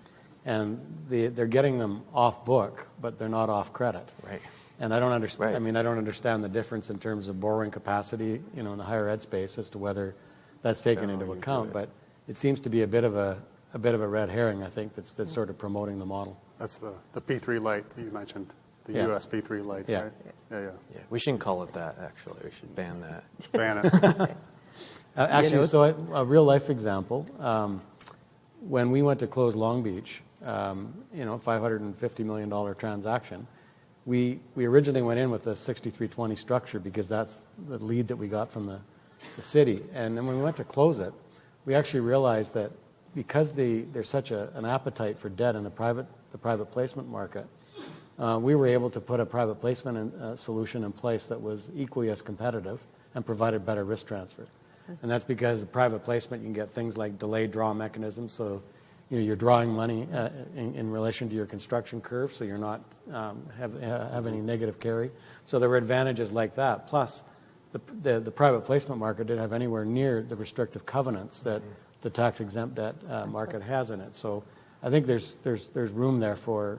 And they're getting them off book, but they're not off credit. Right. And I don't understand. Right. I don't understand the difference in terms of borrowing capacity, in the higher ed space as to whether that's taken into account. But it seems to be a bit of a red herring, I think, that's sort of promoting the model. That's the P3 light that you mentioned. The Yeah. USB3 lights, Yeah. right? Yeah. Yeah, we shouldn't call it that, actually. We should ban that. Ban it. Actually, so a real-life example, when we went to close Long Beach, $550 million transaction, we originally went in with a 6320 structure because that's the lead that we got from the city. And then when we went to close it, we actually realized that because there's such an appetite for debt in the private placement market, we were able to put a private placement solution in place that was equally as competitive and provided better risk transfer. And that's because the private placement, you can get things like delayed draw mechanisms, so you're drawing money in relation to your construction curve, so you're not have any negative carry. So there were advantages like that. Plus, the private placement market didn't have anywhere near the restrictive covenants that the tax-exempt debt market has in it. So I think there's room there for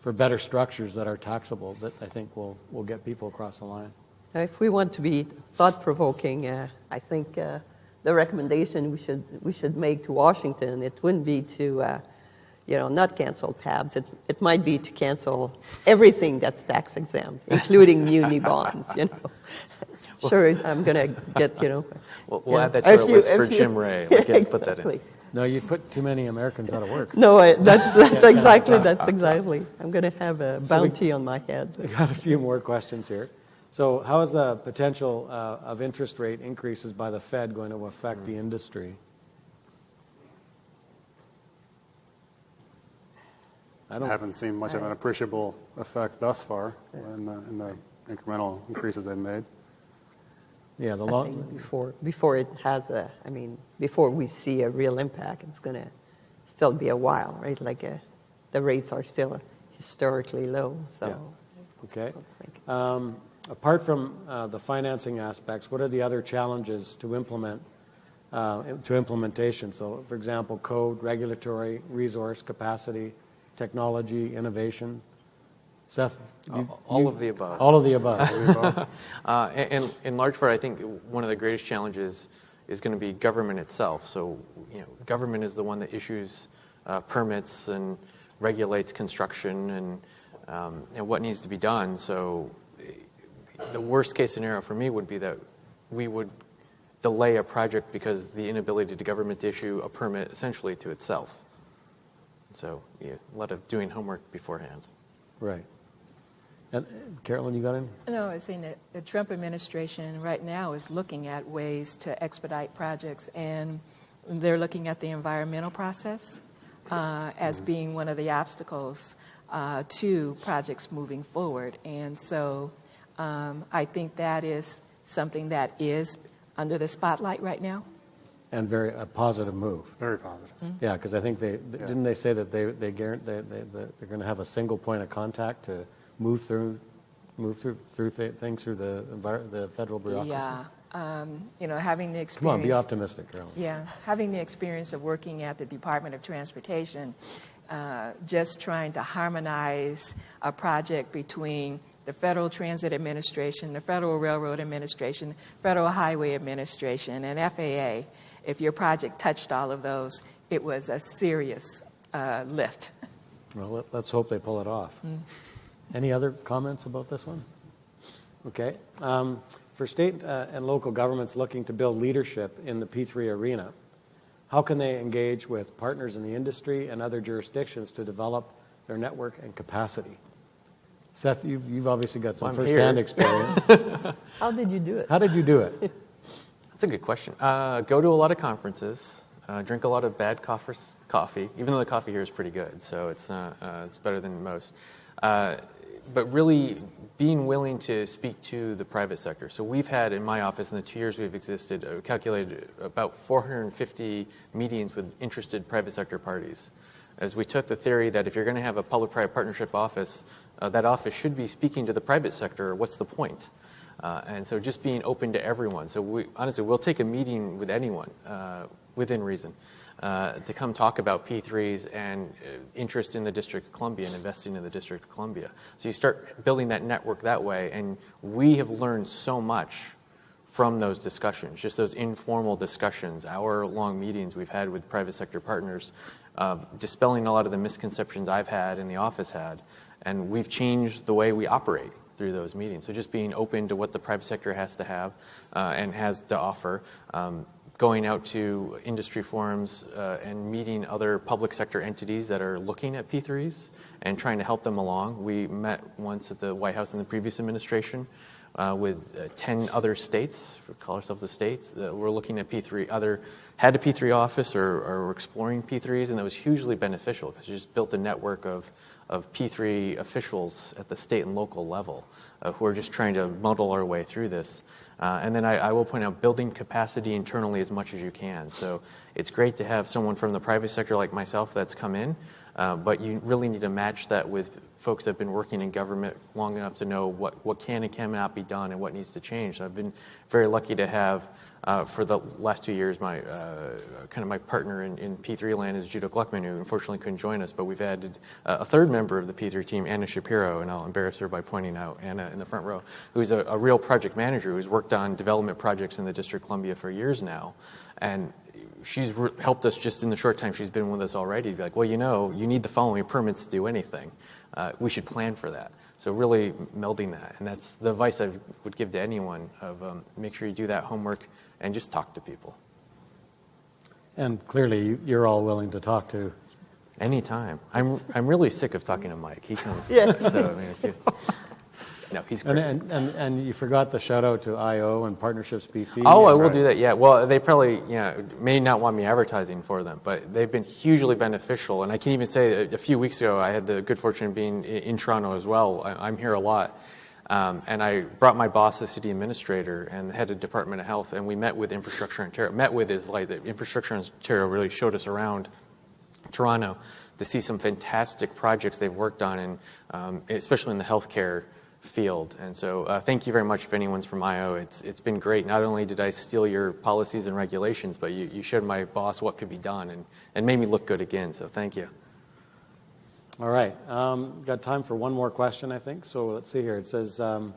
better structures that are taxable that I think will get people across the line. If we want to be thought-provoking, I think the recommendation we should make to Washington, it wouldn't be to, not cancel PABs. It might be to cancel everything that's tax-exempt, including muni bonds. Sure, I'm going to get, We'll add that to our list for Jim Ray. We can put that in. No, you put too many Americans out of work. No, that's exactly. I'm going to have a bounty on my head. We got a few more questions here. So how is the potential of interest rate increases by the Fed going to affect the industry? I haven't seen much of an appreciable effect thus far in the incremental increases they've made. Yeah, I think before it has before we see a real impact, it's going to still be a while, right? Like the rates are still historically low. So, yeah. Okay. Apart from the financing aspects, what are the other challenges to implementation? So, for example, code, regulatory, resource, capacity, technology, innovation. Seth? All of the above. All of the above. And in large part, I think one of the greatest challenges is going to be government itself. So, government is the one that issues permits and regulates construction and what needs to be done. So, the worst case scenario for me would be that we would delay a project because the inability to government to issue a permit essentially to itself. So, a lot of doing homework beforehand. Right. And Carolyn, you got any? No, I was saying that the Trump administration right now is looking at ways to expedite projects, and they're looking at the environmental process as being one of the obstacles to projects moving forward. And so I think that is something that is under the spotlight right now. And a positive move. Very positive. Mm-hmm. Yeah, because I think didn't they say that they're going to have a single point of contact to move through things through the federal bureaucracy. Yeah, having the experience. Come on, be optimistic, Carolyn. Yeah, having the experience of working at the Department of Transportation, just trying to harmonize a project between the Federal Transit Administration, the Federal Railroad Administration, Federal Highway Administration, and FAA. If your project touched all of those, it was a serious lift. Well, let's hope they pull it off. Any other comments about this one? Okay. For state and local governments looking to build leadership in the P3 arena, how can they engage with partners in the industry and other jurisdictions to develop their network and capacity? Seth, you've obviously got some first-hand experience. How did you do it? How did you do it? That's a good question. Go to a lot of conferences, drink a lot of bad coffee, even though the coffee here is pretty good, so it's better than most. But really being willing to speak to the private sector. So we've had, in my office, in the 2 years we've existed, calculated about 450 meetings with interested private sector parties. As we took the theory that if you're going to have a public-private partnership office, that office should be speaking to the private sector. What's the point? And so just being open to everyone. So we'll take a meeting with anyone within reason to come talk about P3s and interest in the District of Columbia and investing in the District of Columbia. So you start building that network that way, and we have learned so much from those discussions, just those informal discussions, hour-long meetings we've had with private sector partners, dispelling a lot of the misconceptions I've had and the office had, And we've changed the way we operate through those meetings. So just being open to what the private sector has to have and has to offer, going out to industry forums and meeting other public sector entities that are looking at P3s and trying to help them along. We met once at the White House in the previous administration with 10 other states, we call ourselves the states, that were looking at P3, either had a P3 office or were exploring P3s, and that was hugely beneficial because you just built a network of P3 officials at the state and local level who are just trying to muddle our way through this. And then I will point out building capacity internally as much as you can. So it's great to have someone from the private sector like myself that's come in, but you really need to match that with folks that have been working in government long enough to know what can and cannot be done and what needs to change. So I've been very lucky to have, for the last 2 years, my kind of my partner in P3 land is Judah Gluckman, who unfortunately couldn't join us, but we've added a third member of the P3 team, Anna Shapiro, and I'll embarrass her by pointing out Anna in the front row, who's a real project manager who's worked on development projects in the District of Columbia for years now. And she's helped us just in the short time she's been with us already to be like, well, you need the following permits to do anything. We should plan for that. So really melding that. And that's the advice I would give to anyone of make sure you do that homework and just talk to people. And clearly you're all willing to talk to. Anytime. I'm really sick of talking to Mike. He comes. Yeah. So, I mean, no, he's great. And you forgot the shout out to IO and Partnerships BC. Oh, I will do that. Yeah. Well, they probably may not want me advertising for them, but they've been hugely beneficial. And I can even say a few weeks ago, I had the good fortune of being in Toronto as well. I'm here a lot. And I brought my boss, the city administrator, and the head of Department of Health, and we met with Infrastructure Ontario. Met with is like the Infrastructure Ontario really showed us around Toronto to see some fantastic projects they've worked on, and especially in the healthcare field. And so thank you very much if anyone's from IO. It's been great. Not only did I steal your policies and regulations, but you showed my boss what could be done and made me look good again. So thank you. All right. Got time for one more question, I think. So let's see here. It says, the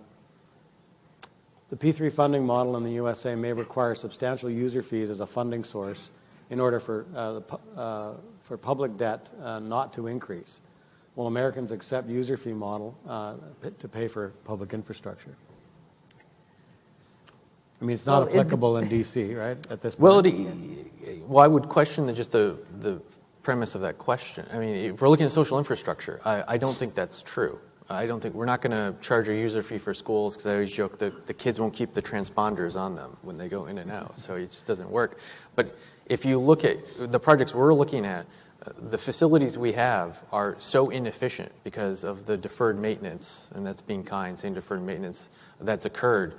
P3 funding model in the USA may require substantial user fees as a funding source in order for public debt not to increase. Will Americans accept user fee model to pay for public infrastructure? I mean, it's not applicable in D.C., right, at this point? Well, I would question the premise of that question. I mean, if we're looking at social infrastructure, I don't think that's true. I don't think we're not going to charge a user fee for schools because I always joke that the kids won't keep the transponders on them when they go in and out, so it just doesn't work. But if you look at the projects we're looking at, the facilities we have are so inefficient because of the deferred maintenance, and that's being kind, saying deferred maintenance that's occurred.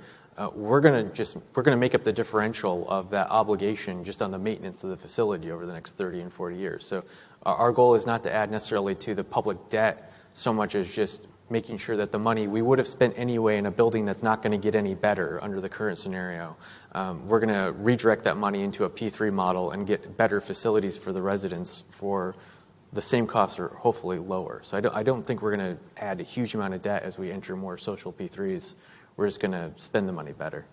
We're going to make up the differential of that obligation just on the maintenance of the facility over the next 30 and 40 years. So our goal is not to add necessarily to the public debt so much as just making sure that the money we would have spent anyway in a building that's not going to get any better under the current scenario, we're going to redirect that money into a P3 model and get better facilities for the residents for the same cost or hopefully lower. So I don't think we're going to add a huge amount of debt as we enter more social P3s. We're just going to spend the money better.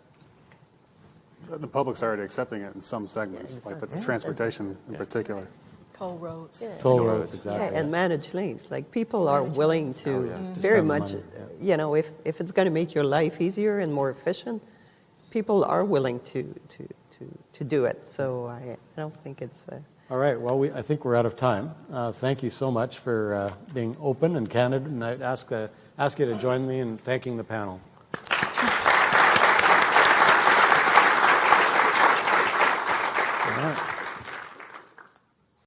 The public's already accepting it in some segments, like the transportation in particular. Toll roads. Yeah. Toll roads, exactly. Yeah, and managed lanes. Like people are willing to To very spend much, money, if it's going to make your life easier and more efficient, people are willing to do it. So I don't think it's. All right. Well, I think we're out of time. Thank you so much for being open and candid, and I'd ask you to join me in thanking the panel. All right.